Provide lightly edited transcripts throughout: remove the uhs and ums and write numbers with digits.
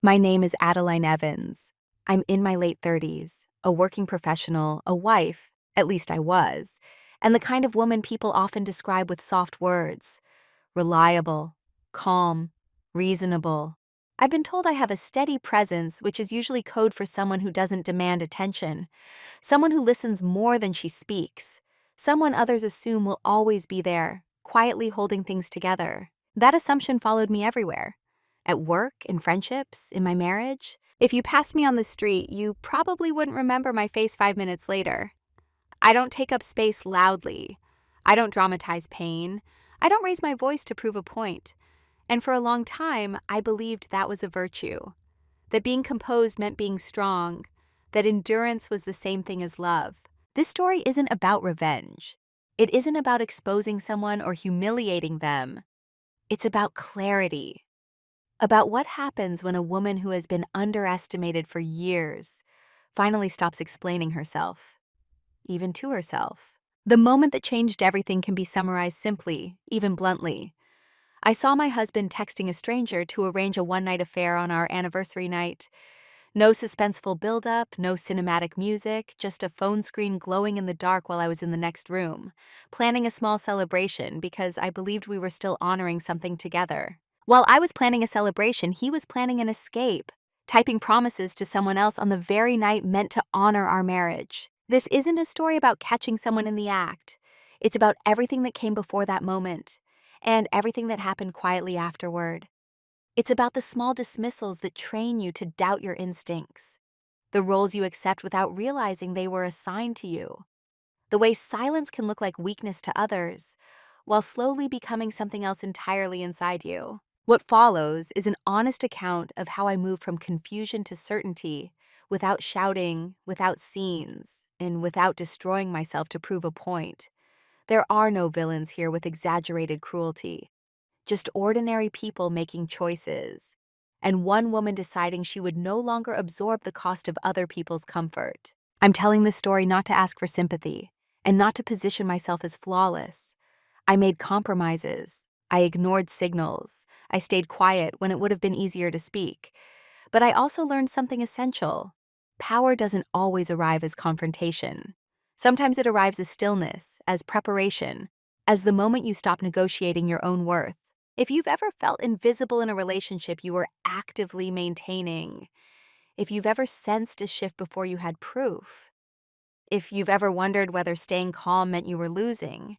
My name is Adeline Evans. I'm in my late 30s, a working professional, a wife, at least I was, and the kind of woman people often describe with soft words: reliable, calm, reasonable. I've been told I have a steady presence, which is usually code for someone who doesn't demand attention, someone who listens more than she speaks, someone others assume will always be there, quietly holding things together. That assumption followed me everywhere. At work, in friendships, in my marriage. If you passed me on the street, you probably wouldn't remember my face 5 minutes later. I don't take up space loudly. I don't dramatize pain. I don't raise my voice to prove a point. And for a long time, I believed that was a virtue, that being composed meant being strong, that endurance was the same thing as love. This story isn't about revenge. It isn't about exposing someone or humiliating them. It's about clarity, about what happens when a woman who has been underestimated for years finally stops explaining herself, even to herself. The moment that changed everything can be summarized simply, even bluntly. I saw my husband texting a stranger to arrange a one-night affair on our anniversary night. No suspenseful buildup, no cinematic music, just a phone screen glowing in the dark while I was in the next room, planning a small celebration because I believed we were still honoring something together. While I was planning a celebration, he was planning an escape, typing promises to someone else on the very night meant to honor our marriage. This isn't a story about catching someone in the act. It's about everything that came before that moment, and everything that happened quietly afterward. It's about the small dismissals that train you to doubt your instincts, the roles you accept without realizing they were assigned to you, the way silence can look like weakness to others, while slowly becoming something else entirely inside you. What follows is an honest account of how I moved from confusion to certainty, without shouting, without scenes, and without destroying myself to prove a point. There are no villains here with exaggerated cruelty, just ordinary people making choices, and one woman deciding she would no longer absorb the cost of other people's comfort. I'm telling this story not to ask for sympathy, and not to position myself as flawless. I made compromises. I ignored signals. I stayed quiet when it would have been easier to speak. But I also learned something essential. Power doesn't always arrive as confrontation. Sometimes it arrives as stillness, as preparation, as the moment you stop negotiating your own worth. If you've ever felt invisible in a relationship you were actively maintaining, if you've ever sensed a shift before you had proof, if you've ever wondered whether staying calm meant you were losing,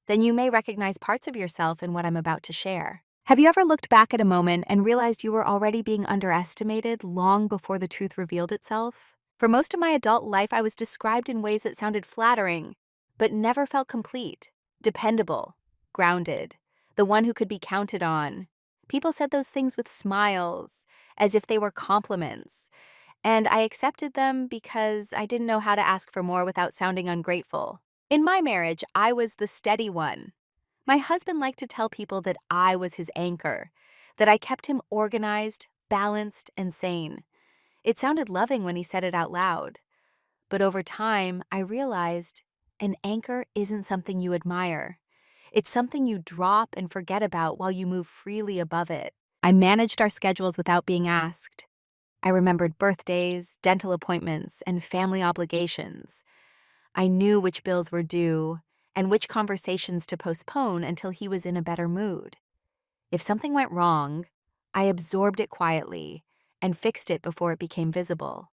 then you may recognize parts of yourself in what I'm about to share. Have you ever looked back at a moment and realized you were already being underestimated long before the truth revealed itself? For most of my adult life, I was described in ways that sounded flattering, but never felt complete, dependable, grounded, the one who could be counted on. People said those things with smiles, as if they were compliments, and I accepted them because I didn't know how to ask for more without sounding ungrateful. In my marriage, I was the steady one. My husband liked to tell people that I was his anchor, that I kept him organized, balanced, and sane. It sounded loving when he said it out loud. But over time, I realized an anchor isn't something you admire. It's something you drop and forget about while you move freely above it. I managed our schedules without being asked. I remembered birthdays, dental appointments, and family obligations. I knew which bills were due and which conversations to postpone until he was in a better mood. If something went wrong, I absorbed it quietly and fixed it before it became visible.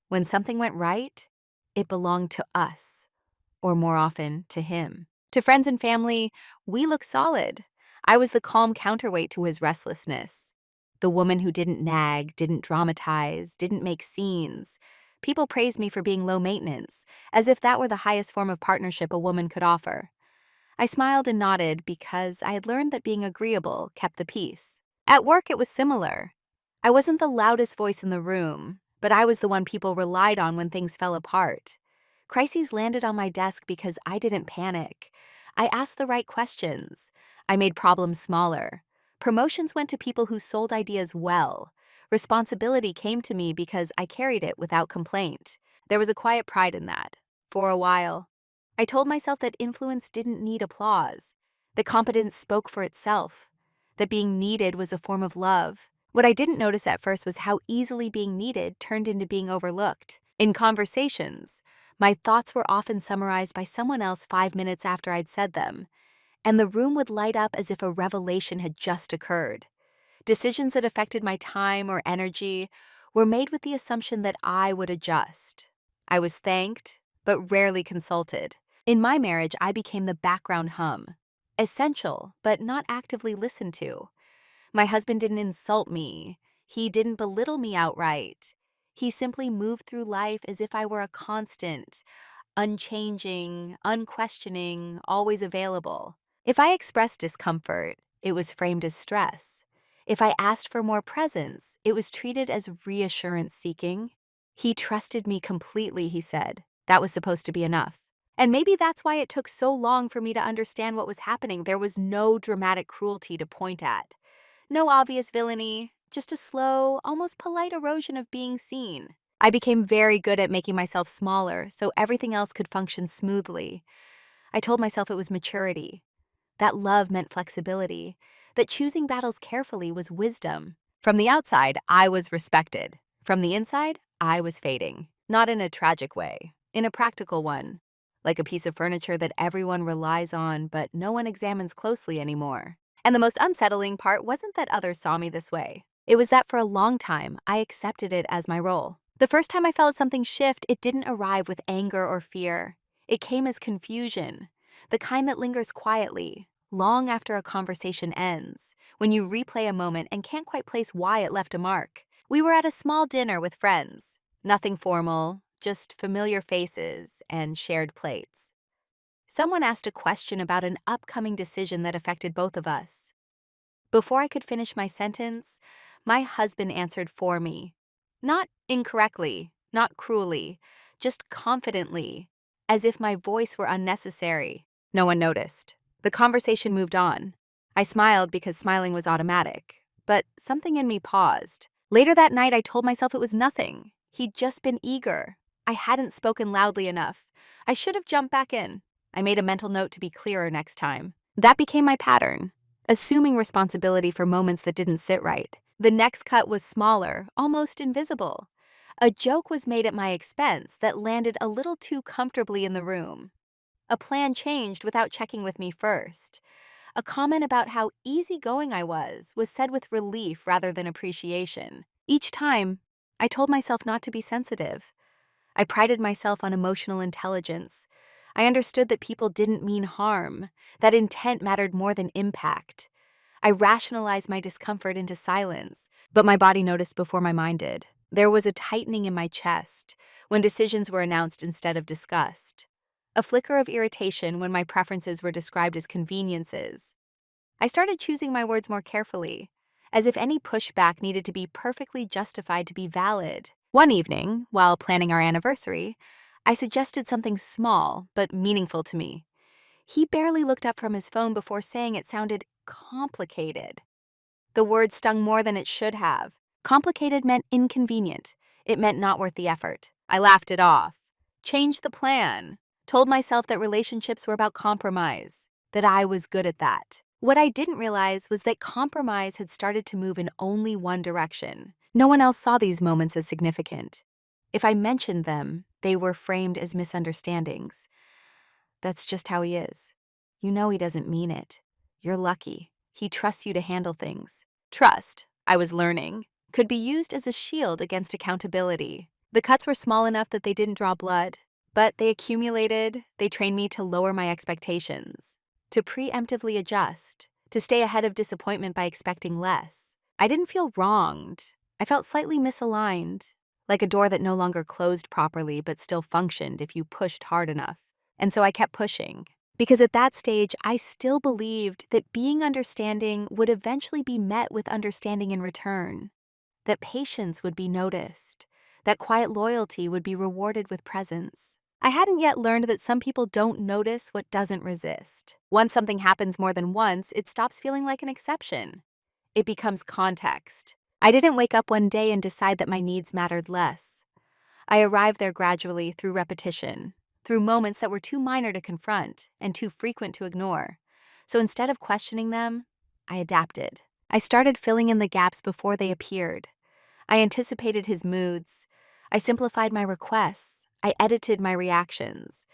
When something went right, it belonged to us, or more often, to him. To friends and family, we looked solid. I was the calm counterweight to his restlessness. The woman who didn't nag, didn't dramatize, didn't make scenes. People praised me for being low maintenance, as if that were the highest form of partnership a woman could offer. I smiled and nodded because I had learned that being agreeable kept the peace. At work, it was similar. I wasn't the loudest voice in the room, but I was the one people relied on when things fell apart. Crises landed on my desk because I didn't panic. I asked the right questions. I made problems smaller. Promotions went to people who sold ideas well. Responsibility came to me because I carried it without complaint. There was a quiet pride in that. For a while, I told myself that influence didn't need applause, that competence spoke for itself, that being needed was a form of love, What I didn't notice at first was how easily being needed turned into being overlooked. In conversations, my thoughts were often summarized by someone else 5 minutes after I'd said them, and the room would light up as if a revelation had just occurred. Decisions that affected my time or energy were made with the assumption that I would adjust. I was thanked, but rarely consulted. In my marriage, I became the background hum, essential, but not actively listened to. My husband didn't insult me. He didn't belittle me outright. He simply moved through life as if I were a constant, unchanging, unquestioning, always available. If I expressed discomfort, it was framed as stress. If I asked for more presence, it was treated as reassurance seeking. He trusted me completely, he said. That was supposed to be enough. And maybe that's why it took so long for me to understand what was happening. There was no dramatic cruelty to point at. No obvious villainy, just a slow, almost polite erosion of being seen. I became very good at making myself smaller so everything else could function smoothly. I told myself it was maturity, that love meant flexibility, that choosing battles carefully was wisdom. From the outside, I was respected. From the inside, I was fading. Not in a tragic way, in a practical one. Like a piece of furniture that everyone relies on but no one examines closely anymore. And the most unsettling part wasn't that others saw me this way. It was that for a long time, I accepted it as my role. The first time I felt something shift, it didn't arrive with anger or fear. It came as confusion, the kind that lingers quietly, long after a conversation ends, when you replay a moment and can't quite place why it left a mark. We were at a small dinner with friends. Nothing formal, just familiar faces and shared plates. Someone asked a question about an upcoming decision that affected both of us. Before I could finish my sentence, my husband answered for me. Not incorrectly, not cruelly, just confidently, as if my voice were unnecessary. No one noticed. The conversation moved on. I smiled because smiling was automatic, but something in me paused. Later that night, I told myself it was nothing. He'd just been eager. I hadn't spoken loudly enough. I should have jumped back in. I made a mental note to be clearer next time. That became my pattern, assuming responsibility for moments that didn't sit right. The next cut was smaller, almost invisible. A joke was made at my expense that landed a little too comfortably in the room. A plan changed without checking with me first. A comment about how easygoing I was said with relief rather than appreciation. Each time, I told myself not to be sensitive. I prided myself on emotional intelligence. I understood that people didn't mean harm, that intent mattered more than impact. I rationalized my discomfort into silence, but my body noticed before my mind did. There was a tightening in my chest when decisions were announced instead of discussed. A flicker of irritation when my preferences were described as conveniences. I started choosing my words more carefully, as if any pushback needed to be perfectly justified to be valid. One evening, while planning our anniversary, I suggested something small but meaningful to me. He barely looked up from his phone before saying it sounded complicated. The word stung more than it should have. Complicated meant inconvenient. It meant not worth the effort. I laughed it off. Changed the plan. Told myself that relationships were about compromise, that I was good at that. What I didn't realize was that compromise had started to move in only one direction. No one else saw these moments as significant. If I mentioned them, they were framed as misunderstandings. That's just how he is. You know he doesn't mean it. You're lucky. He trusts you to handle things. Trust, I was learning, could be used as a shield against accountability. The cuts were small enough that they didn't draw blood, but they accumulated. They trained me to lower my expectations, to preemptively adjust, to stay ahead of disappointment by expecting less. I didn't feel wronged. I felt slightly misaligned, like a door that no longer closed properly but still functioned if you pushed hard enough. And so I kept pushing, because at that stage, I still believed that being understanding would eventually be met with understanding in return, that patience would be noticed, that quiet loyalty would be rewarded with presence. I hadn't yet learned that some people don't notice what doesn't resist. Once something happens more than once, it stops feeling like an exception. It becomes context. I didn't wake up one day and decide that my needs mattered less. I arrived there gradually through repetition, through moments that were too minor to confront and too frequent to ignore. So instead of questioning them, I adapted. I started filling in the gaps before they appeared. I anticipated his moods. I simplified my requests. I edited my reactions.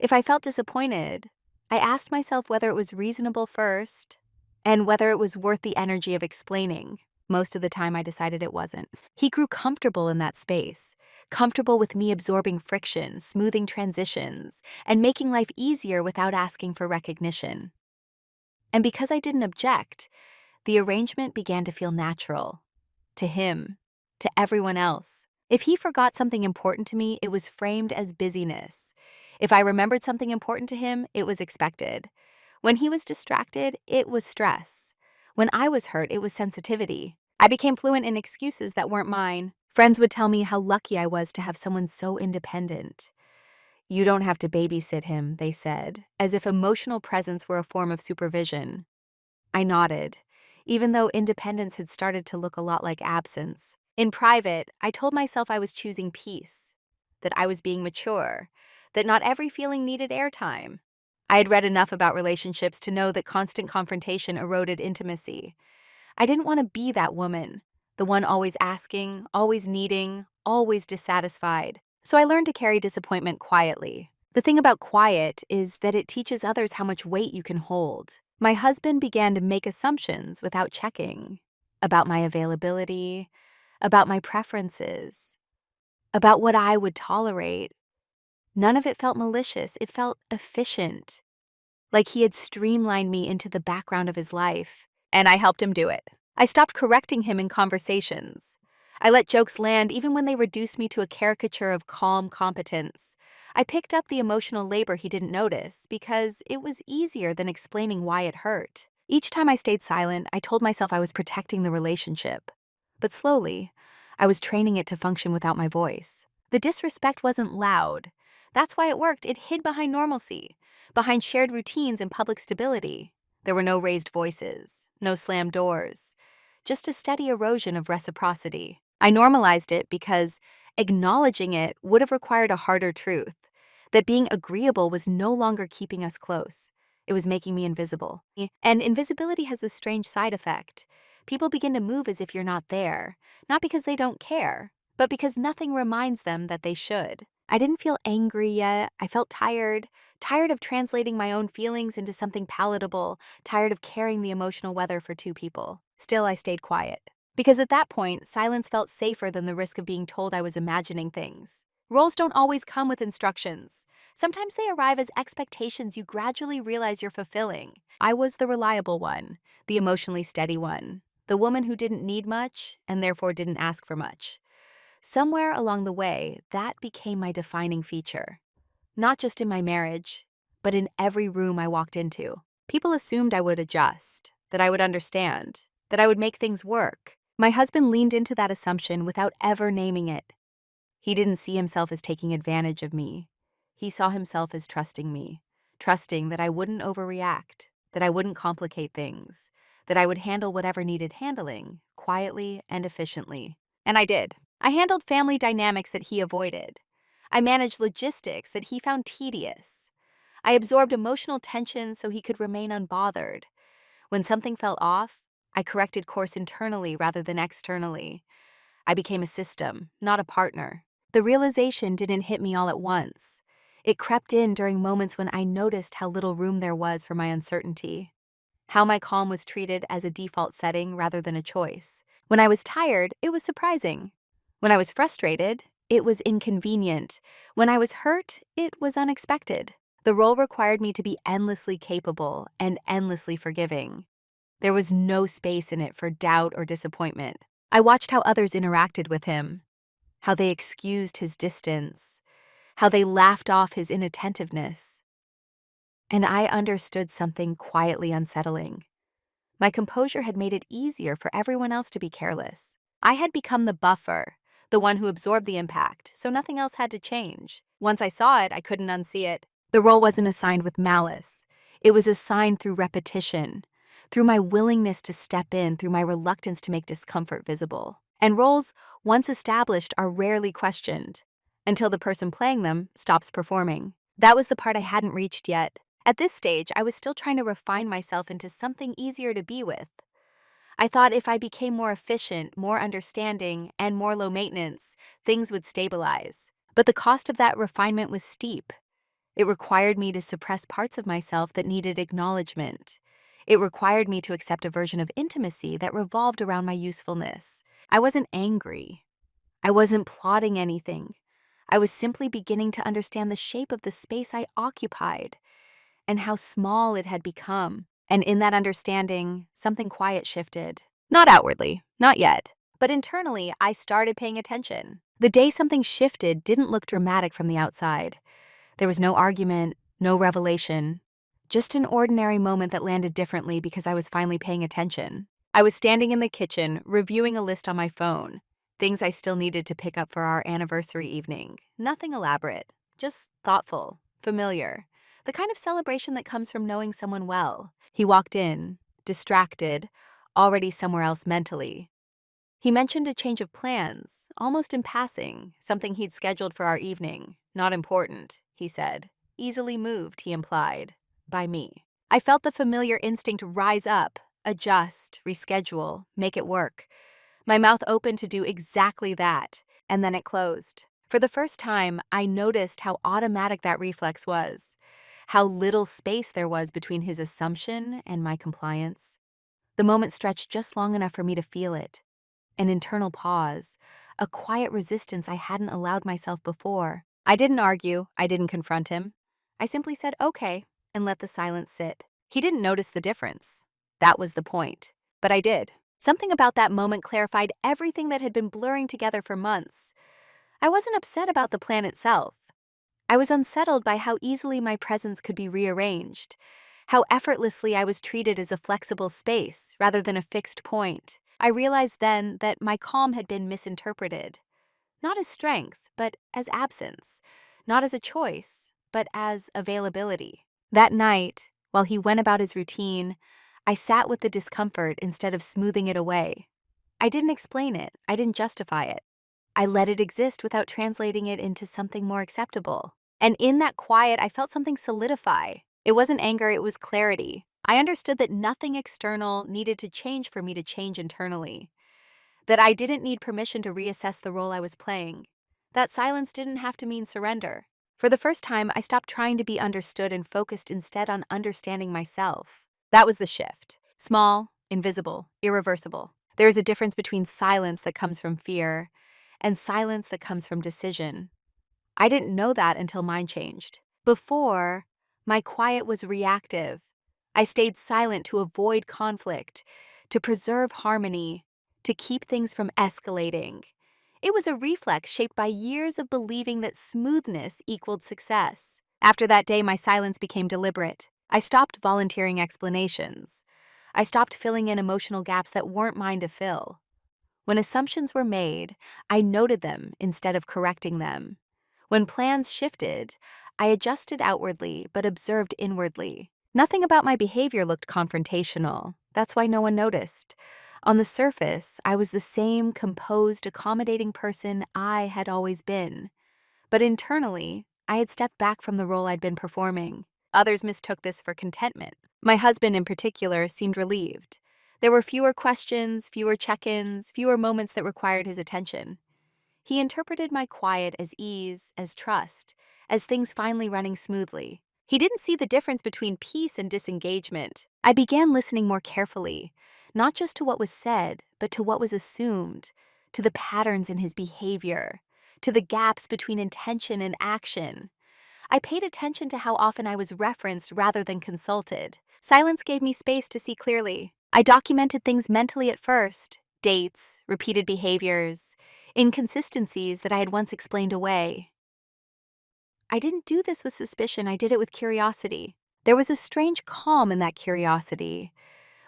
If I felt disappointed, I asked myself whether it was reasonable first and whether it was worth the energy of explaining. Most of the time, I decided it wasn't. He grew comfortable in that space, comfortable with me absorbing friction, smoothing transitions, and making life easier without asking for recognition. And because I didn't object, the arrangement began to feel natural. To him, to everyone else. If he forgot something important to me, it was framed as busyness. If I remembered something important to him, it was expected. When he was distracted, it was stress. When I was hurt, it was sensitivity. I became fluent in excuses that weren't mine. Friends would tell me how lucky I was to have someone so independent. You don't have to babysit him, they said, as if emotional presence were a form of supervision. I nodded, even though independence had started to look a lot like absence. In private, I told myself I was choosing peace, that I was being mature, that not every feeling needed airtime. I had read enough about relationships to know that constant confrontation eroded intimacy. I didn't want to be that woman, the one always asking, always needing, always dissatisfied. So I learned to carry disappointment quietly. The thing about quiet is that it teaches others how much weight you can hold. My husband began to make assumptions without checking about my availability, about my preferences, about what I would tolerate. None of it felt malicious, it felt efficient, like he had streamlined me into the background of his life, and I helped him do it. I stopped correcting him in conversations. I let jokes land even when they reduced me to a caricature of calm competence. I picked up the emotional labor he didn't notice because it was easier than explaining why it hurt. Each time I stayed silent, I told myself I was protecting the relationship. But slowly, I was training it to function without my voice. The disrespect wasn't loud. That's why it worked. It hid behind normalcy, behind shared routines and public stability. There were no raised voices, no slammed doors, just a steady erosion of reciprocity. I normalized it because acknowledging it would have required a harder truth, that being agreeable was no longer keeping us close. It was making me invisible. And invisibility has a strange side effect. People begin to move as if you're not there, not because they don't care, but because nothing reminds them that they should. I didn't feel angry yet. I felt tired of translating my own feelings into something palatable, tired of carrying the emotional weather for two people. Still, I stayed quiet. Because at that point, silence felt safer than the risk of being told I was imagining things. Roles don't always come with instructions. Sometimes they arrive as expectations you gradually realize you're fulfilling. I was the reliable one, the emotionally steady one, the woman who didn't need much and therefore didn't ask for much. Somewhere along the way, that became my defining feature. Not just in my marriage, but in every room I walked into. People assumed I would adjust, that I would understand, that I would make things work. My husband leaned into that assumption without ever naming it. He didn't see himself as taking advantage of me. He saw himself as trusting me, trusting that I wouldn't overreact, that I wouldn't complicate things, that I would handle whatever needed handling, quietly and efficiently. And I did. I handled family dynamics that he avoided. I managed logistics that he found tedious. I absorbed emotional tension so he could remain unbothered. When something fell off, I corrected course internally rather than externally. I became a system, not a partner. The realization didn't hit me all at once. It crept in during moments when I noticed how little room there was for my uncertainty, how my calm was treated as a default setting rather than a choice. When I was tired, it was surprising. When I was frustrated, it was inconvenient. When I was hurt, it was unexpected. The role required me to be endlessly capable and endlessly forgiving. There was no space in it for doubt or disappointment. I watched how others interacted with him, how they excused his distance, how they laughed off his inattentiveness. And I understood something quietly unsettling. My composure had made it easier for everyone else to be careless. I had become the buffer, the one who absorbed the impact, so nothing else had to change. Once I saw it, I couldn't unsee it. The role wasn't assigned with malice. It was assigned through repetition, through my willingness to step in, through my reluctance to make discomfort visible. And roles, once established, are rarely questioned, until the person playing them stops performing. That was the part I hadn't reached yet. At this stage, I was still trying to refine myself into something easier to be with. I thought if I became more efficient, more understanding, and more low maintenance, things would stabilize. But the cost of that refinement was steep. It required me to suppress parts of myself that needed acknowledgement. It required me to accept a version of intimacy that revolved around my usefulness. I wasn't angry. I wasn't plotting anything. I was simply beginning to understand the shape of the space I occupied and how small it had become. And in that understanding, something quiet shifted. Not outwardly, not yet. But internally, I started paying attention. The day something shifted didn't look dramatic from the outside. There was no argument, no revelation, just an ordinary moment that landed differently because I was finally paying attention. I was standing in the kitchen, reviewing a list on my phone, things I still needed to pick up for our anniversary evening. Nothing elaborate, just thoughtful, familiar. The kind of celebration that comes from knowing someone well. He walked in, distracted, already somewhere else mentally. He mentioned a change of plans, almost in passing, something he'd scheduled for our evening. Not important, he said. Easily moved, he implied. By me. I felt the familiar instinct rise up, adjust, reschedule, make it work. My mouth opened to do exactly that, and then it closed. For the first time, I noticed how automatic that reflex was, how little space there was between his assumption and my compliance. The moment stretched just long enough for me to feel it. An internal pause, a quiet resistance I hadn't allowed myself before. I didn't argue, I didn't confront him. I simply said, okay, and let the silence sit. He didn't notice the difference. That was the point. But I did. Something about that moment clarified everything that had been blurring together for months. I wasn't upset about the plan itself. I was unsettled by how easily my presence could be rearranged, how effortlessly I was treated as a flexible space rather than a fixed point. I realized then that my calm had been misinterpreted, not as strength, but as absence, not as a choice, but as availability. That night, while he went about his routine, I sat with the discomfort instead of smoothing it away. I didn't explain it, I didn't justify it. I let it exist without translating it into something more acceptable. And in that quiet, I felt something solidify. It wasn't anger, it was clarity. I understood that nothing external needed to change for me to change internally. That I didn't need permission to reassess the role I was playing. That silence didn't have to mean surrender. For the first time, I stopped trying to be understood and focused instead on understanding myself. That was the shift. Small, invisible, irreversible. There is a difference between silence that comes from fear and silence that comes from decision. I didn't know that until mine changed. Before, my quiet was reactive. I stayed silent to avoid conflict, to preserve harmony, to keep things from escalating. It was a reflex shaped by years of believing that smoothness equaled success. After that day, my silence became deliberate. I stopped volunteering explanations. I stopped filling in emotional gaps that weren't mine to fill. When assumptions were made, I noted them instead of correcting them. When plans shifted, I adjusted outwardly but observed inwardly. Nothing about my behavior looked confrontational. That's why no one noticed. On the surface, I was the same composed, accommodating person I had always been. But internally, I had stepped back from the role I'd been performing. Others mistook this for contentment. My husband, in particular, seemed relieved. There were fewer questions, fewer check-ins, fewer moments that required his attention. He interpreted my quiet as ease, as trust, as things finally running smoothly. He didn't see the difference between peace and disengagement. I began listening more carefully, not just to what was said, but to what was assumed, to the patterns in his behavior, to the gaps between intention and action. I paid attention to how often I was referenced rather than consulted. Silence gave me space to see clearly. I documented things mentally at first, dates, repeated behaviors, inconsistencies that I had once explained away. I didn't do this with suspicion, I did it with curiosity. There was a strange calm in that curiosity.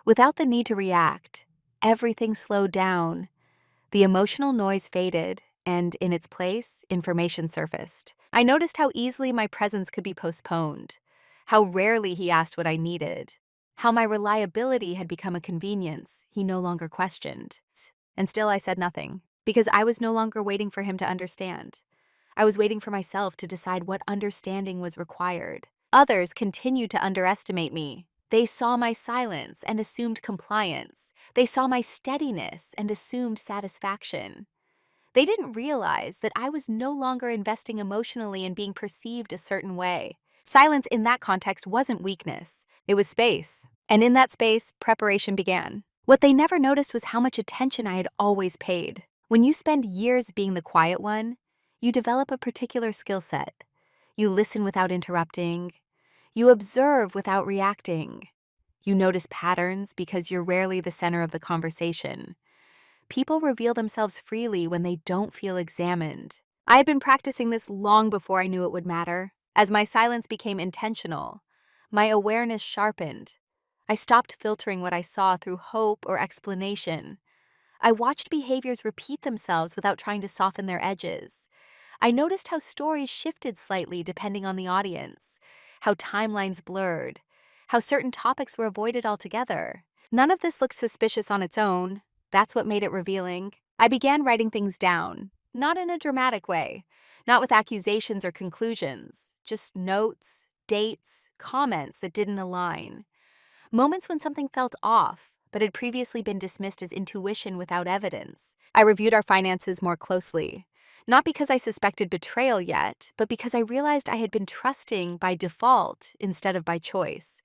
Without the need to react, everything slowed down. The emotional noise faded, and in its place, information surfaced. I noticed how easily my presence could be postponed, how rarely he asked what I needed, how my reliability had become a convenience he no longer questioned. And still I said nothing, because I was no longer waiting for him to understand. I was waiting for myself to decide what understanding was required. Others continued to underestimate me. They saw my silence and assumed compliance. They saw my steadiness and assumed satisfaction. They didn't realize that I was no longer investing emotionally in being perceived a certain way. Silence in that context wasn't weakness, it was space. And in that space, preparation began. What they never noticed was how much attention I had always paid. When you spend years being the quiet one, you develop a particular skill set. You listen without interrupting. You observe without reacting. You notice patterns because you're rarely the center of the conversation. People reveal themselves freely when they don't feel examined. I had been practicing this long before I knew it would matter. As my silence became intentional, my awareness sharpened. I stopped filtering what I saw through hope or explanation. I watched behaviors repeat themselves without trying to soften their edges. I noticed how stories shifted slightly depending on the audience, how timelines blurred, how certain topics were avoided altogether. None of this looked suspicious on its own. That's what made it revealing. I began writing things down, not in a dramatic way, not with accusations or conclusions, just notes, dates, comments that didn't align. Moments when something felt off, but had previously been dismissed as intuition without evidence. I reviewed our finances more closely, not because I suspected betrayal yet, but because I realized I had been trusting by default instead of by choice.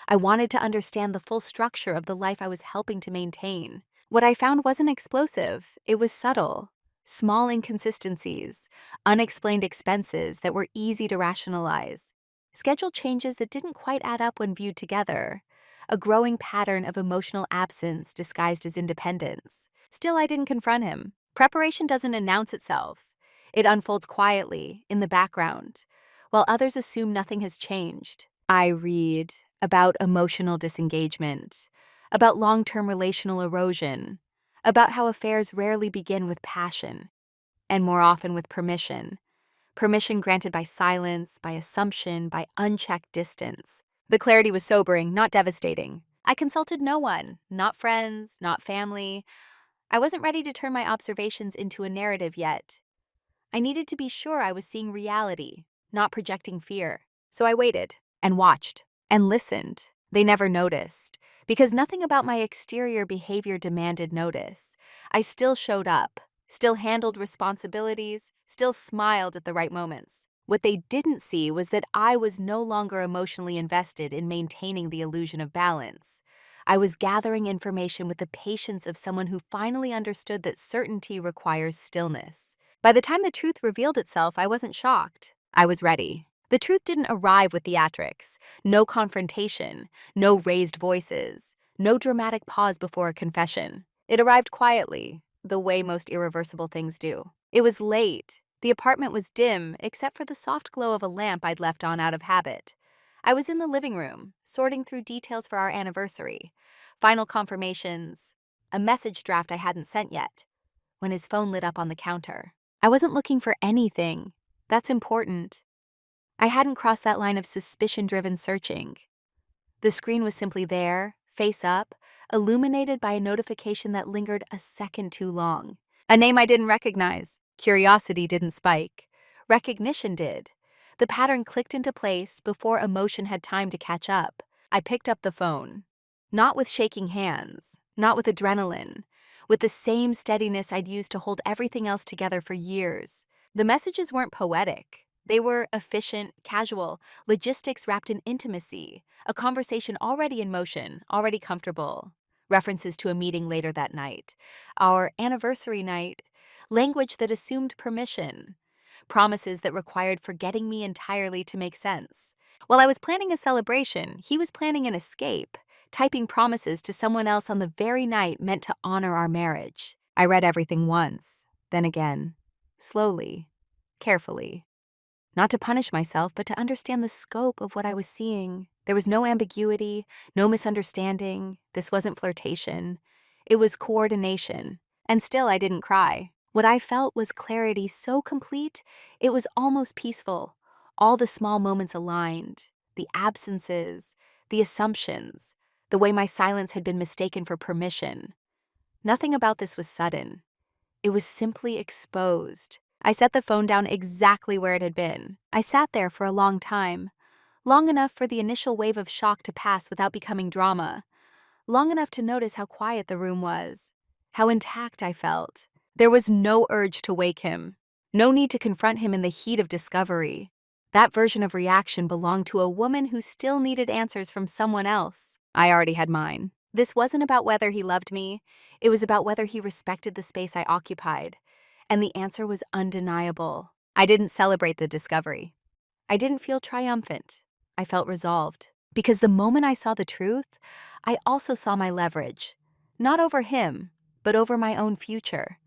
I wanted to understand the full structure of the life I was helping to maintain. What I found wasn't explosive, it was subtle. Small inconsistencies, unexplained expenses that were easy to rationalize, schedule changes that didn't quite add up when viewed together, a growing pattern of emotional absence disguised as independence. Still, I didn't confront him. Preparation doesn't announce itself. It unfolds quietly, in the background, while others assume nothing has changed. I read about emotional disengagement, about long-term relational erosion, about how affairs rarely begin with passion, and more often with permission. Permission granted by silence, by assumption, by unchecked distance. The clarity was sobering, not devastating. I consulted no one, not friends, not family. I wasn't ready to turn my observations into a narrative yet. I needed to be sure I was seeing reality, not projecting fear. So I waited, and watched, and listened. They never noticed, because nothing about my exterior behavior demanded notice. I still showed up, still handled responsibilities, still smiled at the right moments. What they didn't see was that I was no longer emotionally invested in maintaining the illusion of balance. I was gathering information with the patience of someone who finally understood that certainty requires stillness. By the time the truth revealed itself, I wasn't shocked. I was ready. The truth didn't arrive with theatrics, no confrontation, no raised voices, no dramatic pause before a confession. It arrived quietly, the way most irreversible things do. It was late. The apartment was dim, except for the soft glow of a lamp I'd left on out of habit. I was in the living room, sorting through details for our anniversary, final confirmations, a message draft I hadn't sent yet, when his phone lit up on the counter. I wasn't looking for anything. That's important. I hadn't crossed that line of suspicion-driven searching. The screen was simply there, face up, illuminated by a notification that lingered a second too long. A name I didn't recognize. Curiosity didn't spike. Recognition did. The pattern clicked into place before emotion had time to catch up. I picked up the phone. Not with shaking hands, not with adrenaline, with the same steadiness I'd used to hold everything else together for years. The messages weren't poetic. They were efficient, casual, logistics wrapped in intimacy, a conversation already in motion, already comfortable. References to a meeting later that night, our anniversary night, language that assumed permission, promises that required forgetting me entirely to make sense. While I was planning a celebration, he was planning an escape, typing promises to someone else on the very night meant to honor our marriage. I read everything once, then again, slowly, carefully. Not to punish myself, but to understand the scope of what I was seeing. There was no ambiguity, no misunderstanding. This wasn't flirtation. It was coordination. And still, I didn't cry. What I felt was clarity so complete, it was almost peaceful. All the small moments aligned, the absences, the assumptions, the way my silence had been mistaken for permission. Nothing about this was sudden. It was simply exposed. I set the phone down exactly where it had been. I sat there for a long time, long enough for the initial wave of shock to pass without becoming drama, long enough to notice how quiet the room was, how intact I felt. There was no urge to wake him, no need to confront him in the heat of discovery. That version of reaction belonged to a woman who still needed answers from someone else. I already had mine. This wasn't about whether he loved me, it was about whether he respected the space I occupied. And the answer was undeniable. I didn't celebrate the discovery. I didn't feel triumphant. I felt resolved. Because the moment I saw the truth, I also saw my leverage. Not over him, but over my own future.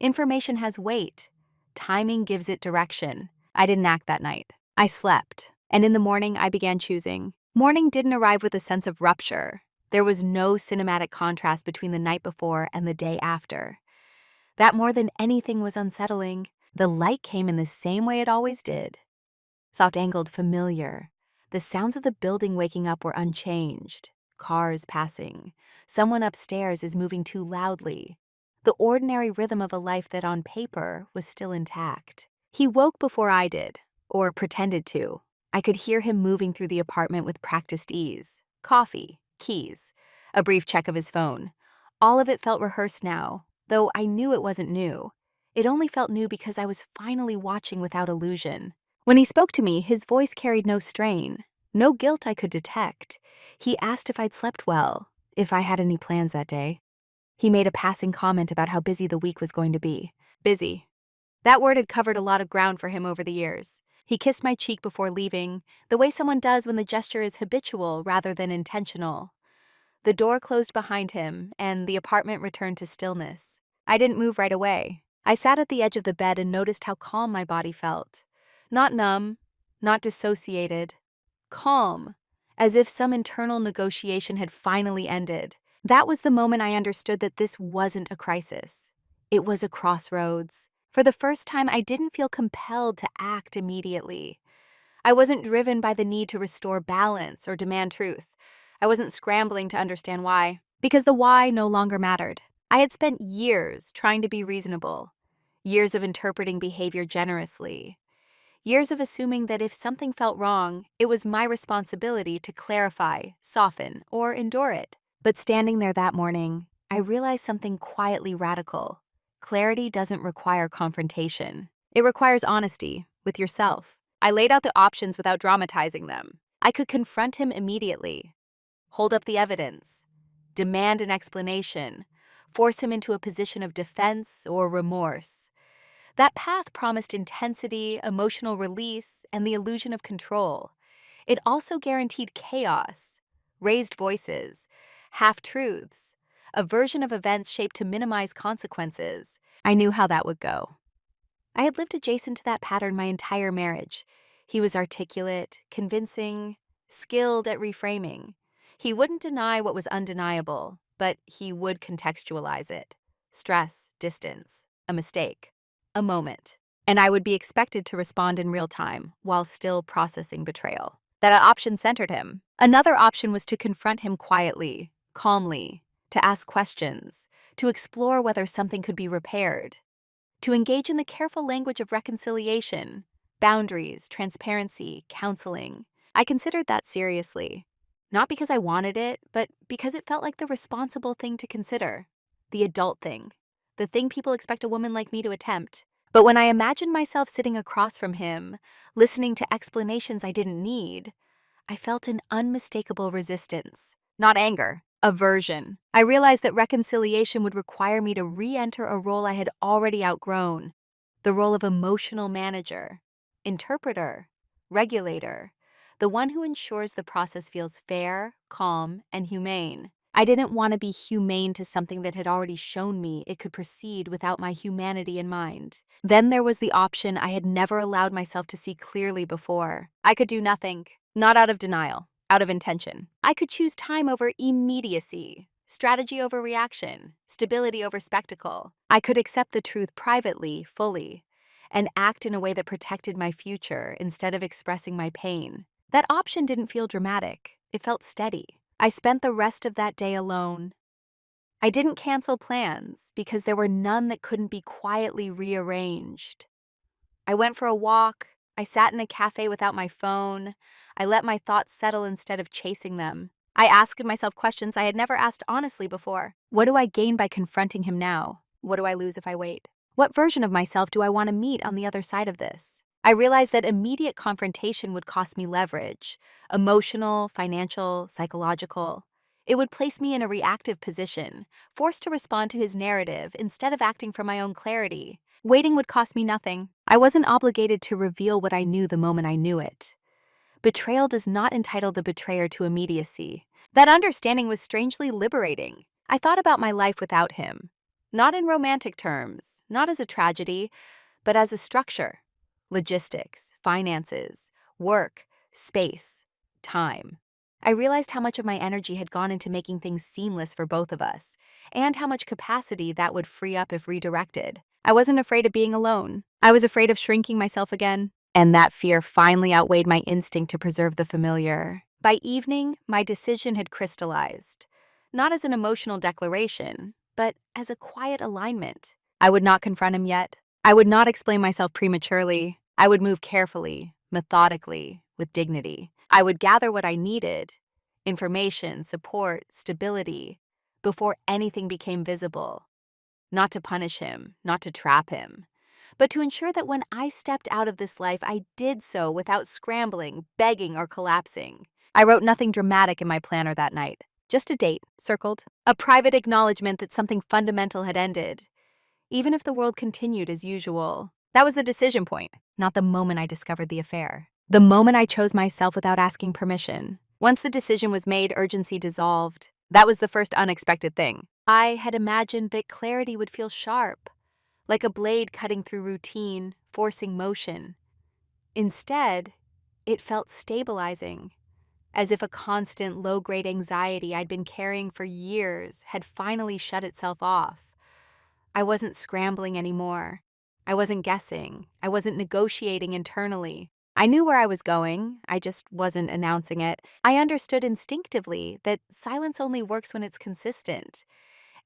Information has weight. Timing gives it direction. I didn't act that night. I slept. And in the morning, I began choosing. Morning didn't arrive with a sense of rupture. There was no cinematic contrast between the night before and the day after. That more than anything was unsettling. The light came in the same way it always did. Soft-angled, familiar. The sounds of the building waking up were unchanged. Cars passing. Someone upstairs is moving too loudly. The ordinary rhythm of a life that on paper was still intact. He woke before I did, or pretended to. I could hear him moving through the apartment with practiced ease. Coffee, keys, a brief check of his phone. All of it felt rehearsed now, though I knew it wasn't new. It only felt new because I was finally watching without illusion. When he spoke to me, his voice carried no strain, no guilt I could detect. He asked if I'd slept well, if I had any plans that day. He made a passing comment about how busy the week was going to be. Busy. That word had covered a lot of ground for him over the years. He kissed my cheek before leaving, the way someone does when the gesture is habitual rather than intentional. The door closed behind him, and the apartment returned to stillness. I didn't move right away. I sat at the edge of the bed and noticed how calm my body felt. Not numb, not dissociated. Calm, as if some internal negotiation had finally ended. That was the moment I understood that this wasn't a crisis. It was a crossroads. For the first time, I didn't feel compelled to act immediately. I wasn't driven by the need to restore balance or demand truth. I wasn't scrambling to understand why, because the why no longer mattered. I had spent years trying to be reasonable, years of interpreting behavior generously, years of assuming that if something felt wrong, it was my responsibility to clarify, soften, or endure it. But standing there that morning, I realized something quietly radical. Clarity doesn't require confrontation. It requires honesty with yourself. I laid out the options without dramatizing them. I could confront him immediately, hold up the evidence, demand an explanation, force him into a position of defense or remorse. That path promised intensity, emotional release, and the illusion of control. It also guaranteed chaos, raised voices, half-truths, a version of events shaped to minimize consequences. I knew how that would go. I had lived adjacent to that pattern my entire marriage. He was articulate, convincing, skilled at reframing. He wouldn't deny what was undeniable, but he would contextualize it. Stress, distance, a mistake, a moment. And I would be expected to respond in real time while still processing betrayal. That option centered him. Another option was to confront him quietly, calmly, to ask questions, to explore whether something could be repaired, to engage in the careful language of reconciliation, boundaries, transparency, counseling. I considered that seriously. Not because I wanted it, but because it felt like the responsible thing to consider. The adult thing. The thing people expect a woman like me to attempt. But when I imagined myself sitting across from him, listening to explanations I didn't need, I felt an unmistakable resistance. Not anger, aversion. I realized that reconciliation would require me to re-enter a role I had already outgrown. The role of emotional manager, interpreter, regulator, the one who ensures the process feels fair, calm, and humane. I didn't want to be humane to something that had already shown me it could proceed without my humanity in mind. Then there was the option I had never allowed myself to see clearly before. I could do nothing, not out of denial, out of intention. I could choose time over immediacy, strategy over reaction, stability over spectacle. I could accept the truth privately, fully, and act in a way that protected my future instead of expressing my pain. That option didn't feel dramatic. It felt steady. I spent the rest of that day alone. I didn't cancel plans because there were none that couldn't be quietly rearranged. I went for a walk. I sat in a cafe without my phone. I let my thoughts settle instead of chasing them. I asked myself questions I had never asked honestly before. What do I gain by confronting him now? What do I lose if I wait? What version of myself do I want to meet on the other side of this? I realized that immediate confrontation would cost me leverage, emotional, financial, psychological. It would place me in a reactive position, forced to respond to his narrative instead of acting from my own clarity. Waiting would cost me nothing. I wasn't obligated to reveal what I knew the moment I knew it. Betrayal does not entitle the betrayer to immediacy. That understanding was strangely liberating. I thought about my life without him. Not in romantic terms, not as a tragedy, but as a structure. Logistics, finances, work, space, time. I realized how much of my energy had gone into making things seamless for both of us, and how much capacity that would free up if redirected. I wasn't afraid of being alone. I was afraid of shrinking myself again. And that fear finally outweighed my instinct to preserve the familiar. By evening, my decision had crystallized, not as an emotional declaration, but as a quiet alignment. I would not confront him yet. I would not explain myself prematurely. I would move carefully, methodically, with dignity. I would gather what I needed, information, support, stability, before anything became visible. Not to punish him, not to trap him, but to ensure that when I stepped out of this life, I did so without scrambling, begging, or collapsing. I wrote nothing dramatic in my planner that night, just a date, circled, a private acknowledgement that something fundamental had ended, even if the world continued as usual. That was the decision point, not the moment I discovered the affair. The moment I chose myself without asking permission. Once the decision was made, urgency dissolved. That was the first unexpected thing. I had imagined that clarity would feel sharp, like a blade cutting through routine, forcing motion. Instead, it felt stabilizing, as if a constant low-grade anxiety I'd been carrying for years had finally shut itself off. I wasn't scrambling anymore. I wasn't guessing. I wasn't negotiating internally. I knew where I was going, I just wasn't announcing it. I understood instinctively that silence only works when it's consistent.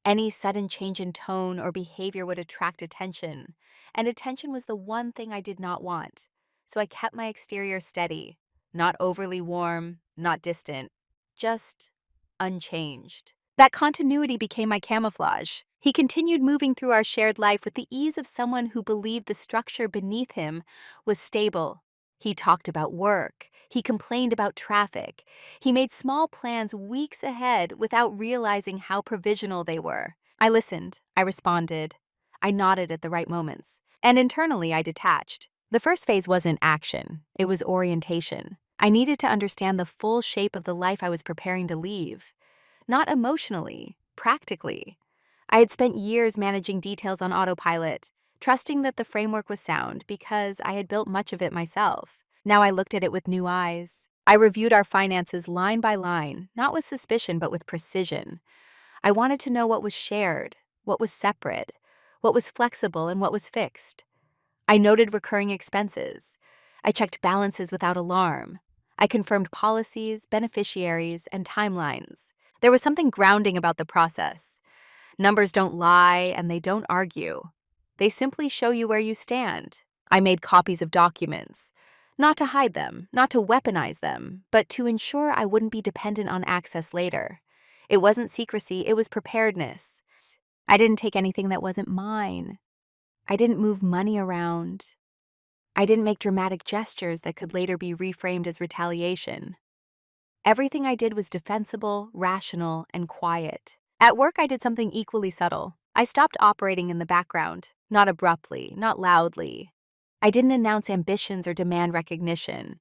Any sudden change in tone or behavior would attract attention, and attention was the one thing I did not want. So I kept my exterior steady, not overly warm, not distant, just unchanged. That continuity became my camouflage. He continued moving through our shared life with the ease of someone who believed the structure beneath him was stable. He talked about work. He complained about traffic. He made small plans weeks ahead without realizing how provisional they were. I listened. I responded. I nodded at the right moments. And internally, I detached. The first phase wasn't action. It was orientation. I needed to understand the full shape of the life I was preparing to leave. Not emotionally, practically. I had spent years managing details on autopilot, trusting that the framework was sound because I had built much of it myself. Now I looked at it with new eyes. I reviewed our finances line by line, not with suspicion but with precision. I wanted to know what was shared, what was separate, what was flexible, and what was fixed. I noted recurring expenses. I checked balances without alarm. I confirmed policies, beneficiaries, and timelines. There was something grounding about the process. Numbers don't lie and they don't argue. They simply show you where you stand. I made copies of documents, not to hide them, not to weaponize them, but to ensure I wouldn't be dependent on access later. It wasn't secrecy, it was preparedness. I didn't take anything that wasn't mine. I didn't move money around. I didn't make dramatic gestures that could later be reframed as retaliation. Everything I did was defensible, rational, and quiet. At work, I did something equally subtle. I stopped operating in the background, not abruptly, not loudly. I didn't announce ambitions or demand recognition.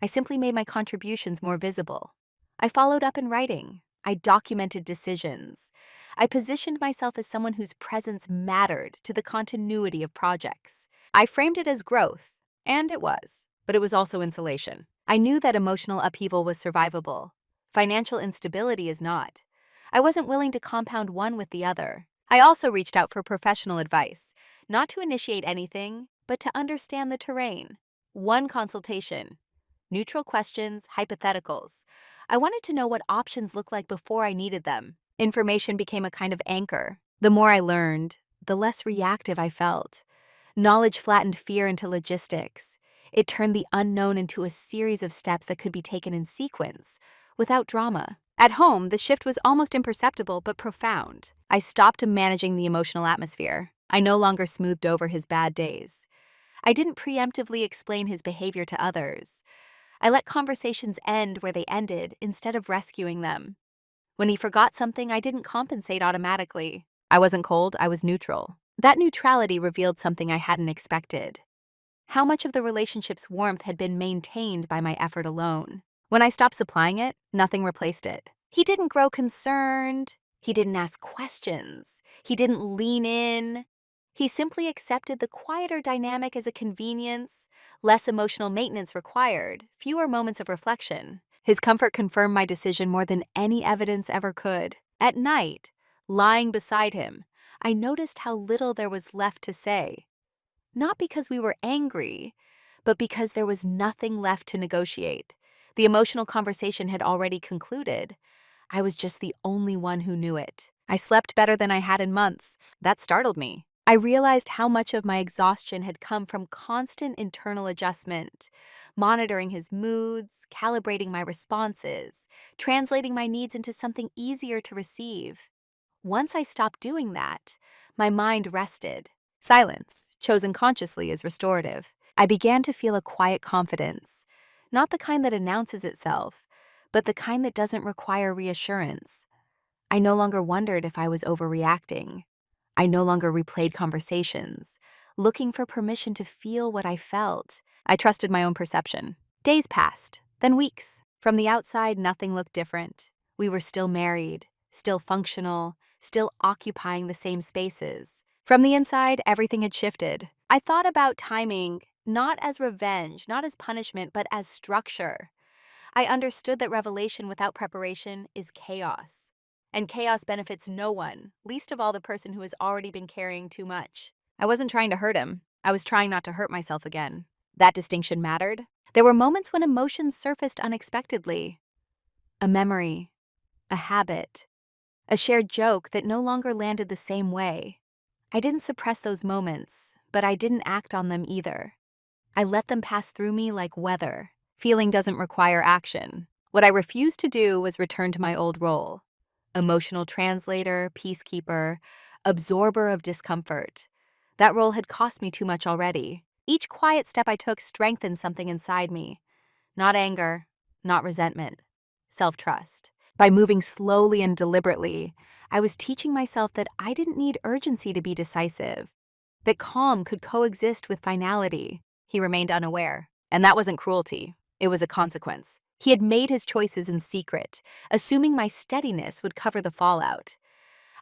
I simply made my contributions more visible. I followed up in writing. I documented decisions. I positioned myself as someone whose presence mattered to the continuity of projects. I framed it as growth, and it was, but it was also insulation. I knew that emotional upheaval was survivable. Financial instability is not. I wasn't willing to compound one with the other. I also reached out for professional advice, not to initiate anything, but to understand the terrain. One consultation. Neutral questions, hypotheticals. I wanted to know what options looked like before I needed them. Information became a kind of anchor. The more I learned, the less reactive I felt. Knowledge flattened fear into logistics. It turned the unknown into a series of steps that could be taken in sequence, without drama. At home, the shift was almost imperceptible but profound. I stopped managing the emotional atmosphere. I no longer smoothed over his bad days. I didn't preemptively explain his behavior to others. I let conversations end where they ended instead of rescuing them. When he forgot something, I didn't compensate automatically. I wasn't cold, I was neutral. That neutrality revealed something I hadn't expected. How much of the relationship's warmth had been maintained by my effort alone. When I stopped supplying it, nothing replaced it. He didn't grow concerned. He didn't ask questions. He didn't lean in. He simply accepted the quieter dynamic as a convenience, less emotional maintenance required, fewer moments of reflection. His comfort confirmed my decision more than any evidence ever could. At night, lying beside him, I noticed how little there was left to say. Not because we were angry, but because there was nothing left to negotiate. The emotional conversation had already concluded. I was just the only one who knew it. I slept better than I had in months. That startled me. I realized how much of my exhaustion had come from constant internal adjustment, monitoring his moods, calibrating my responses, translating my needs into something easier to receive. Once I stopped doing that, my mind rested. Silence, chosen consciously, is restorative. I began to feel a quiet confidence, not the kind that announces itself, but the kind that doesn't require reassurance. I no longer wondered if I was overreacting. I no longer replayed conversations, looking for permission to feel what I felt. I trusted my own perception. Days passed, then weeks. From the outside, nothing looked different. We were still married, still functional, still occupying the same spaces. From the inside, everything had shifted. I thought about timing, not as revenge, not as punishment, but as structure. I understood that revelation without preparation is chaos. And chaos benefits no one, least of all the person who has already been carrying too much. I wasn't trying to hurt him. I was trying not to hurt myself again. That distinction mattered. There were moments when emotions surfaced unexpectedly. A memory, a habit, a shared joke that no longer landed the same way. I didn't suppress those moments, but I didn't act on them either. I let them pass through me like weather. Feeling doesn't require action. What I refused to do was return to my old role. Emotional translator, peacekeeper, absorber of discomfort. That role had cost me too much already. Each quiet step I took strengthened something inside me. Not anger, not resentment, self-trust. By moving slowly and deliberately, I was teaching myself that I didn't need urgency to be decisive, that calm could coexist with finality. He remained unaware, and that wasn't cruelty. It was a consequence. He had made his choices in secret, assuming my steadiness would cover the fallout.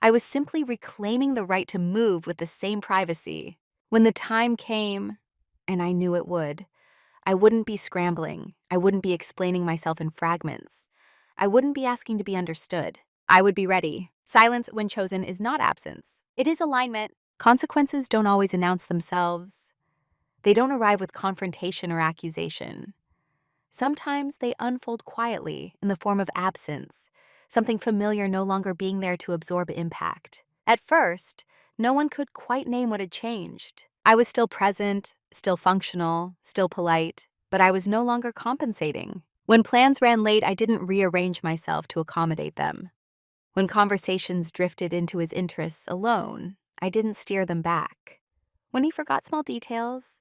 I was simply reclaiming the right to move with the same privacy. When the time came, and I knew it would, I wouldn't be scrambling. I wouldn't be explaining myself in fragments. I wouldn't be asking to be understood. I would be ready. Silence, when chosen, is not absence. It is alignment. Consequences don't always announce themselves. They don't arrive with confrontation or accusation. Sometimes they unfold quietly in the form of absence, something familiar no longer being there to absorb impact. At first, no one could quite name what had changed. I was still present, still functional, still polite, but I was no longer compensating. When plans ran late, I didn't rearrange myself to accommodate them. When conversations drifted into his interests alone, I didn't steer them back. When he forgot small details,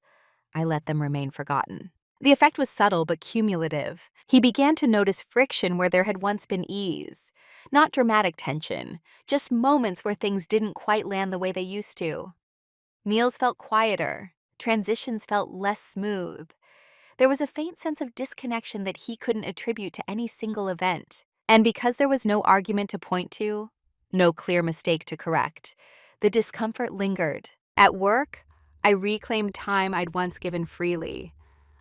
I let them remain forgotten. The effect was subtle but cumulative. He began to notice friction where there had once been ease. Not dramatic tension, just moments where things didn't quite land the way they used to. Meals felt quieter. Transitions felt less smooth. There was a faint sense of disconnection that he couldn't attribute to any single event. And because there was no argument to point to, no clear mistake to correct, the discomfort lingered. At work, I reclaimed time I'd once given freely.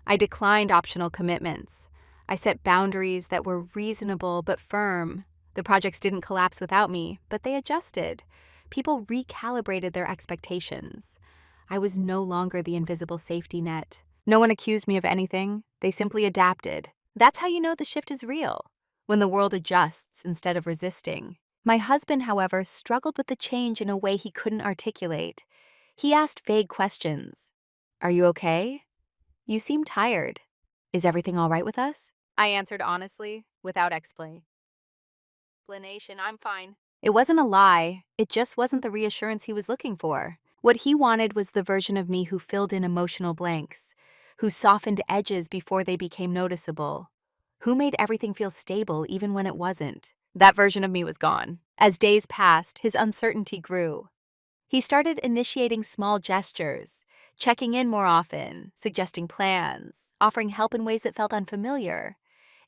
I declined optional commitments. I set boundaries that were reasonable but firm. The projects didn't collapse without me, but they adjusted. People recalibrated their expectations. I was no longer the invisible safety net. No one accused me of anything. They simply adapted. That's how you know the shift is real, when the world adjusts instead of resisting. My husband, however, struggled with the change in a way he couldn't articulate. He asked vague questions. "Are you okay? You seem tired. Is everything all right with us? I answered honestly, without explanation. I'm fine. It wasn't a lie, it just wasn't the reassurance he was looking for. What he wanted was the version of me who filled in emotional blanks, who softened edges before they became noticeable, who made everything feel stable even when it wasn't. That version of me was gone. As days passed, his uncertainty grew. He started initiating small gestures, checking in more often, suggesting plans, offering help in ways that felt unfamiliar.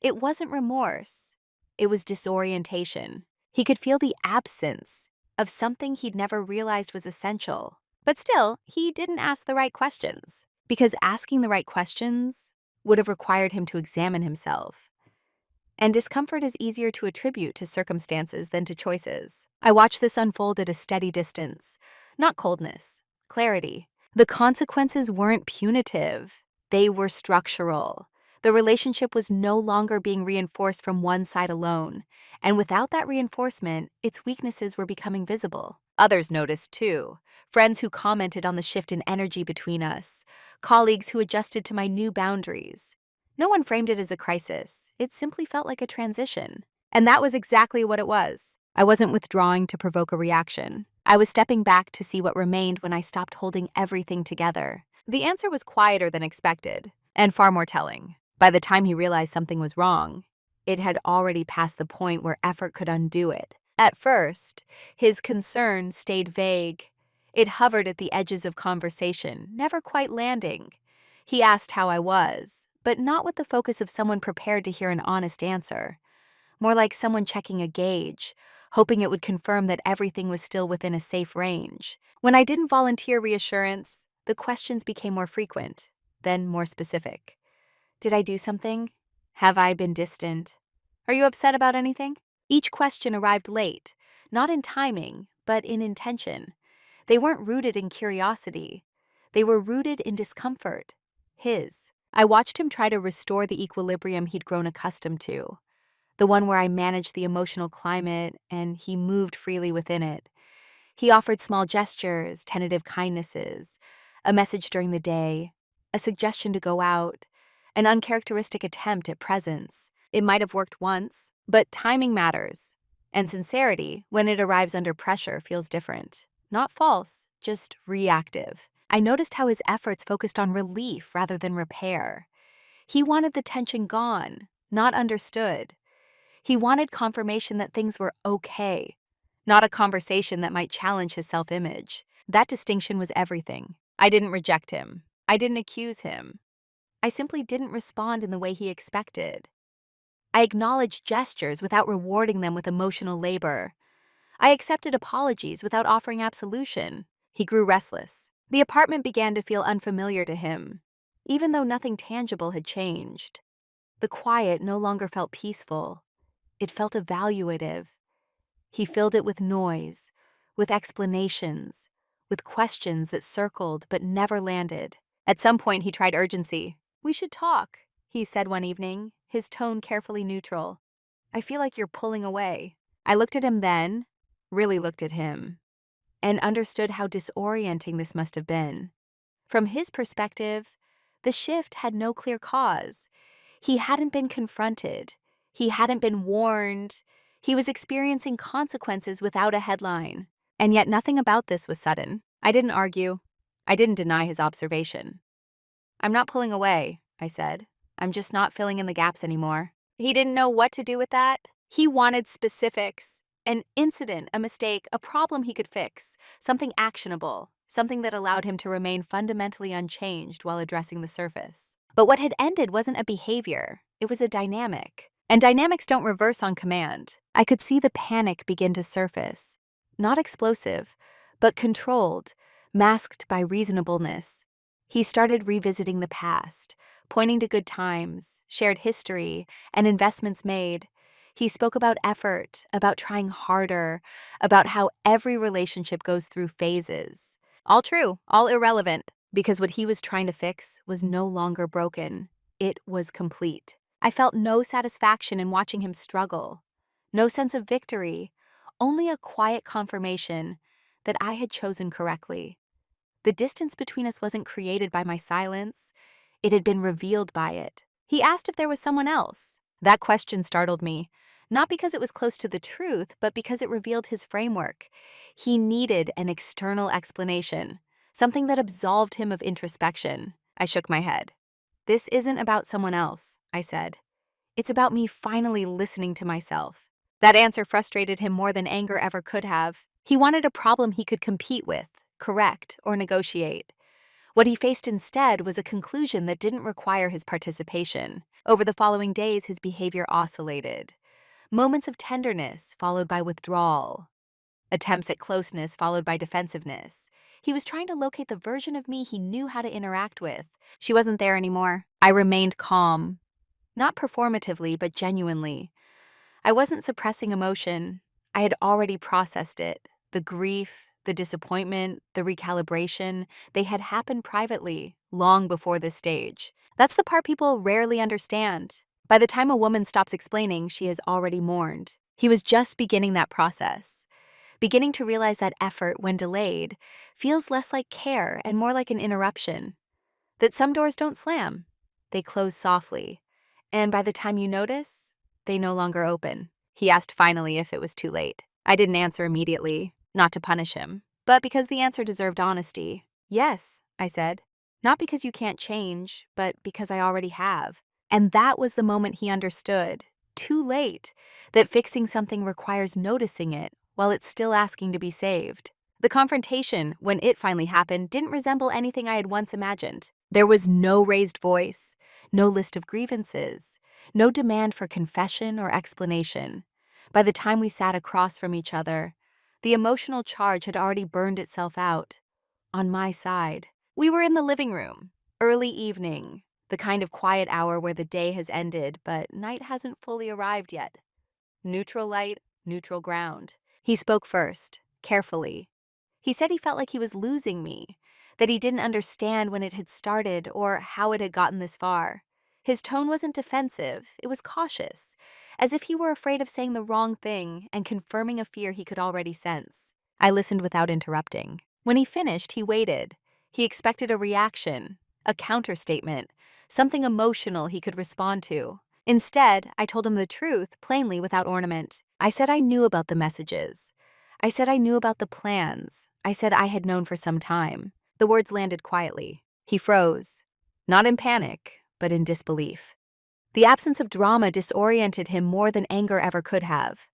It wasn't remorse, it was disorientation. He could feel the absence of something he'd never realized was essential. But still, he didn't ask the right questions, because asking the right questions would have required him to examine himself. And discomfort is easier to attribute to circumstances than to choices. I watched this unfold at a steady distance. Not coldness, clarity. The consequences weren't punitive, they were structural. The relationship was no longer being reinforced from one side alone, and without that reinforcement, its weaknesses were becoming visible. Others noticed too. Friends who commented on the shift in energy between us, colleagues who adjusted to my new boundaries. No one framed it as a crisis. It simply felt like a transition. And that was exactly what it was. I wasn't withdrawing to provoke a reaction. I was stepping back to see what remained when I stopped holding everything together. The answer was quieter than expected, and far more telling. By the time he realized something was wrong, it had already passed the point where effort could undo it. At first, his concern stayed vague. It hovered at the edges of conversation, never quite landing. He asked how I was, but not with the focus of someone prepared to hear an honest answer. More like someone checking a gauge, hoping it would confirm that everything was still within a safe range. When I didn't volunteer reassurance, the questions became more frequent, then more specific. Did I do something? Have I been distant? Are you upset about anything? Each question arrived late, not in timing, but in intention. They weren't rooted in curiosity. They were rooted in discomfort. His. I watched him try to restore the equilibrium he'd grown accustomed to, the one where I managed the emotional climate and he moved freely within it. He offered small gestures, tentative kindnesses, a message during the day, a suggestion to go out, an uncharacteristic attempt at presence. It might have worked once, but timing matters. And sincerity, when it arrives under pressure, feels different. Not false, just reactive. I noticed how his efforts focused on relief rather than repair. He wanted the tension gone, not understood. He wanted confirmation that things were okay, not a conversation that might challenge his self-image. That distinction was everything. I didn't reject him. I didn't accuse him. I simply didn't respond in the way he expected. I acknowledged gestures without rewarding them with emotional labor. I accepted apologies without offering absolution. He grew restless. The apartment began to feel unfamiliar to him, even though nothing tangible had changed. The quiet no longer felt peaceful. It felt evaluative. He filled it with noise, with explanations, with questions that circled but never landed. At some point, he tried urgency. "We should talk," he said one evening, his tone carefully neutral. "I feel like you're pulling away." I looked at him then, really looked at him, and understood how disorienting this must have been. From his perspective, the shift had no clear cause. He hadn't been confronted. He hadn't been warned. He was experiencing consequences without a headline. And yet nothing about this was sudden. I didn't argue. I didn't deny his observation. "I'm not pulling away," I said. "I'm just not filling in the gaps anymore." He didn't know what to do with that. He wanted specifics. An incident, a mistake, a problem he could fix, something actionable, something that allowed him to remain fundamentally unchanged while addressing the surface. But what had ended wasn't a behavior, it was a dynamic. And dynamics don't reverse on command. I could see the panic begin to surface. Not explosive, but controlled, masked by reasonableness. He started revisiting the past, pointing to good times, shared history, and investments made. He spoke about effort, about trying harder, about how every relationship goes through phases. All true, all irrelevant, because what he was trying to fix was no longer broken. It was complete. I felt no satisfaction in watching him struggle, no sense of victory, only a quiet confirmation that I had chosen correctly. The distance between us wasn't created by my silence, It had been revealed by it. He asked if there was someone else. That question startled me, not because it was close to the truth, but because it revealed his framework. He needed an external explanation, something that absolved him of introspection. I shook my head. This isn't about someone else, I said. It's about me finally listening to myself. That answer frustrated him more than anger ever could have. He wanted a problem he could compete with, correct, or negotiate. What he faced instead was a conclusion that didn't require his participation. Over the following days, his behavior oscillated. Moments of tenderness followed by withdrawal. Attempts at closeness followed by defensiveness. He was trying to locate the version of me he knew how to interact with. She wasn't there anymore. I remained calm. Not performatively, but genuinely. I wasn't suppressing emotion. I had already processed it. The grief, the disappointment, the recalibration, they had happened privately, long before this stage. That's the part people rarely understand. By the time a woman stops explaining, she has already mourned. He was just beginning that process, beginning to realize that effort, when delayed, feels less like care and more like an interruption. That some doors don't slam, they close softly. And by the time you notice, they no longer open. He asked finally if it was too late. I didn't answer immediately, not to punish him, but because the answer deserved honesty. Yes, I said. Not because you can't change, but because I already have. And that was the moment he understood, too late, that fixing something requires noticing it while it's still asking to be saved. The confrontation, when it finally happened, didn't resemble anything I had once imagined. There was no raised voice, no list of grievances, no demand for confession or explanation. By the time we sat across from each other, the emotional charge had already burned itself out. On my side, we were in the living room, early evening, the kind of quiet hour where the day has ended, but night hasn't fully arrived yet. Neutral light, neutral ground. He spoke first, carefully. He said he felt like he was losing me, that he didn't understand when it had started or how it had gotten this far. His tone wasn't defensive, it was cautious, as if he were afraid of saying the wrong thing and confirming a fear he could already sense. I listened without interrupting. When he finished, he waited. He expected a reaction, a counterstatement, something emotional he could respond to. Instead, I told him the truth, plainly without ornament. I said I knew about the messages. I said I knew about the plans. I said I had known for some time. The words landed quietly. He froze, not in panic, but in disbelief. The absence of drama disoriented him more than anger ever could have.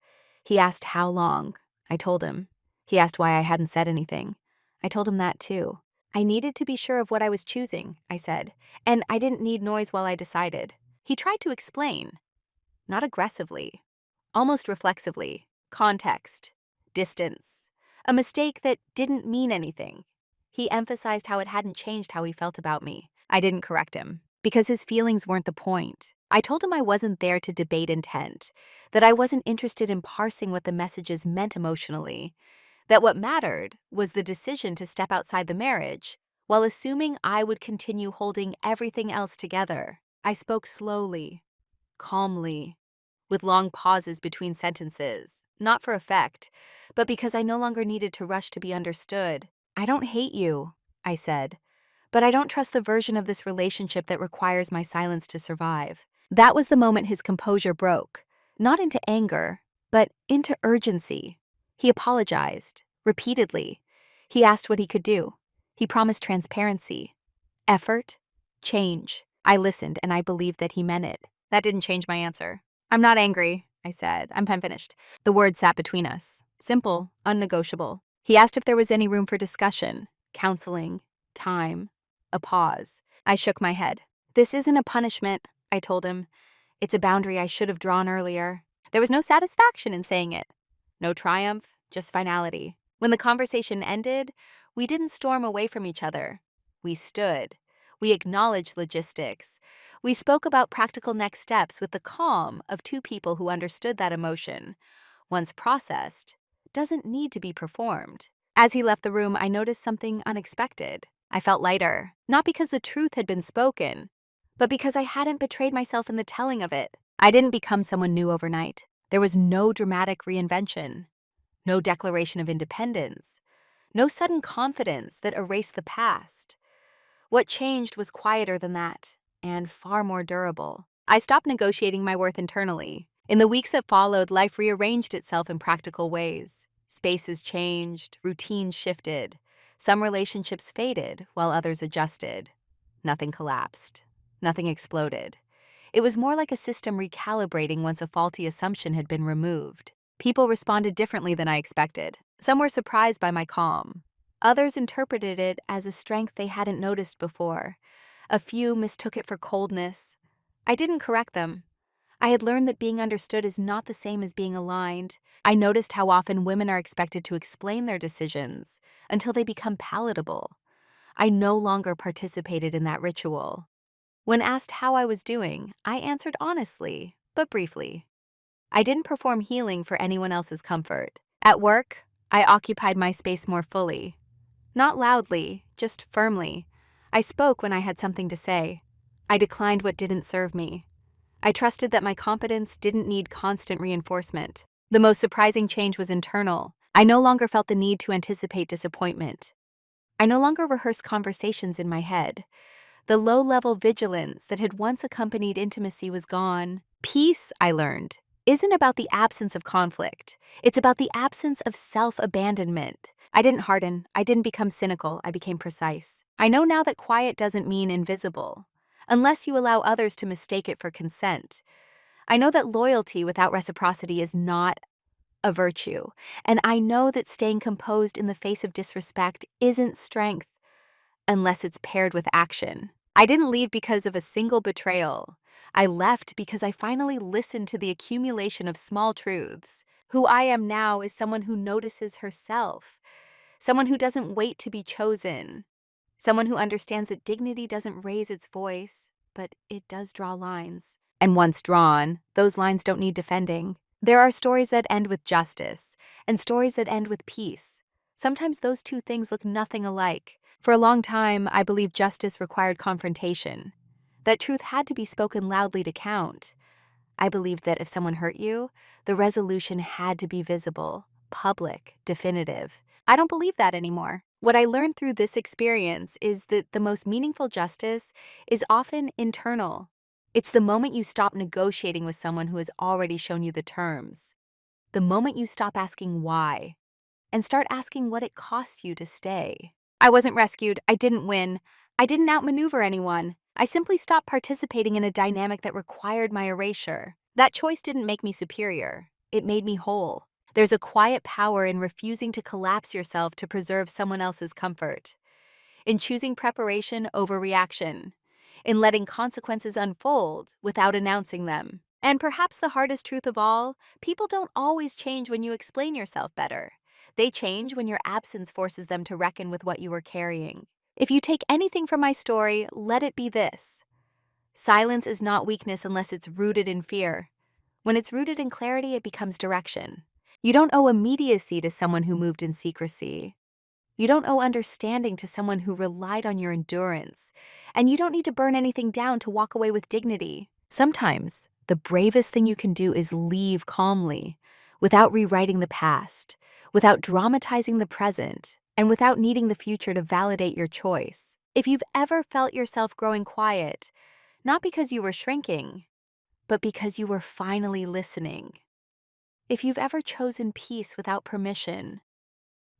He asked how long. I told him. He asked why I hadn't said anything. I told him that too. I needed to be sure of what I was choosing, I said, and I didn't need noise while I decided. He tried to explain, not aggressively, almost reflexively. Context, distance, a mistake that didn't mean anything. He emphasized how it hadn't changed how he felt about me. I didn't correct him, because his feelings weren't the point. I told him I wasn't there to debate intent, that I wasn't interested in parsing what the messages meant emotionally, that what mattered was the decision to step outside the marriage, while assuming I would continue holding everything else together. I spoke slowly, calmly, with long pauses between sentences, not for effect, but because I no longer needed to rush to be understood. I don't hate you, I said, but I don't trust the version of this relationship that requires my silence to survive. That was the moment his composure broke, not into anger, but into urgency. He apologized, repeatedly. He asked what he could do. He promised transparency, effort, change. I listened, and I believed that he meant it. That didn't change my answer. I'm not angry, I said. I'm finished. The words sat between us. Simple, unnegotiable. He asked if there was any room for discussion, counseling, time, a pause. I shook my head. This isn't a punishment, I told him. It's a boundary I should have drawn earlier. There was no satisfaction in saying it. No triumph, just finality. When the conversation ended, we didn't storm away from each other. We stood. We acknowledged logistics. We spoke about practical next steps with the calm of two people who understood that emotion, once processed, doesn't need to be performed. As he left the room, I noticed something unexpected. I felt lighter, not because the truth had been spoken, but because I hadn't betrayed myself in the telling of it. I didn't become someone new overnight. There was no dramatic reinvention, no declaration of independence, no sudden confidence that erased the past. What changed was quieter than that. and far more durable. I stopped negotiating my worth internally. In the weeks that followed, life rearranged itself in practical ways. Spaces changed, routines shifted. Some relationships faded while others adjusted. Nothing collapsed. Nothing exploded. It was more like a system recalibrating once a faulty assumption had been removed. People responded differently than I expected. Some were surprised by my calm. Others interpreted it as a strength they hadn't noticed before. A few mistook it for coldness. I didn't correct them. I had learned that being understood is not the same as being aligned. I noticed how often women are expected to explain their decisions until they become palatable. I no longer participated in that ritual. When asked how I was doing, I answered honestly, but briefly. I didn't perform healing for anyone else's comfort. At work, I occupied my space more fully. Not loudly, just firmly. I spoke when I had something to say. I declined what didn't serve me. I trusted that my competence didn't need constant reinforcement. The most surprising change was internal. I no longer felt the need to anticipate disappointment. I no longer rehearsed conversations in my head. The low-level vigilance that had once accompanied intimacy was gone. Peace, I learned, isn't about the absence of conflict. It's about the absence of self-abandonment. I didn't harden. I didn't become cynical. I became precise. I know now that quiet doesn't mean invisible, unless you allow others to mistake it for consent. I know that loyalty without reciprocity is not a virtue, and I know that staying composed in the face of disrespect isn't strength unless it's paired with action. I didn't leave because of a single betrayal. I left because I finally listened to the accumulation of small truths. Who I am now is someone who notices herself, someone who doesn't wait to be chosen, someone who understands that dignity doesn't raise its voice, but it does draw lines. And once drawn, those lines don't need defending. There are stories that end with justice, and stories that end with peace. Sometimes those two things look nothing alike. For a long time, I believed justice required confrontation, that truth had to be spoken loudly to count. I believed that if someone hurt you, the resolution had to be visible, public, definitive. I don't believe that anymore. What I learned through this experience is that the most meaningful justice is often internal. It's the moment you stop negotiating with someone who has already shown you the terms. The moment you stop asking why and start asking what it costs you to stay. I wasn't rescued. I didn't win. I didn't outmaneuver anyone. I simply stopped participating in a dynamic that required my erasure. That choice didn't make me superior. It made me whole. There's a quiet power in refusing to collapse yourself to preserve someone else's comfort, in choosing preparation over reaction, in letting consequences unfold without announcing them. And perhaps the hardest truth of all, people don't always change when you explain yourself better. They change when your absence forces them to reckon with what you were carrying. If you take anything from my story, let it be this. Silence is not weakness unless it's rooted in fear. When it's rooted in clarity, it becomes direction. You don't owe immediacy to someone who moved in secrecy. You don't owe understanding to someone who relied on your endurance. And you don't need to burn anything down to walk away with dignity. Sometimes, the bravest thing you can do is leave calmly, without rewriting the past, without dramatizing the present, and without needing the future to validate your choice. If you've ever felt yourself growing quiet, not because you were shrinking, but because you were finally listening. If you've ever chosen peace without permission,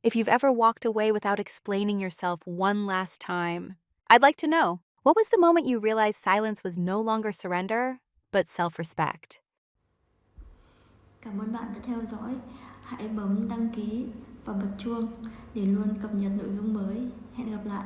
if you've ever walked away without explaining yourself one last time, I'd like to know, what was the moment you realized silence was no longer surrender, but self-respect? Cảm ơn bạn đã theo dõi. Hãy bấm đăng ký và bật chuông để luôn cập nhật nội dung mới. Hẹn gặp lại.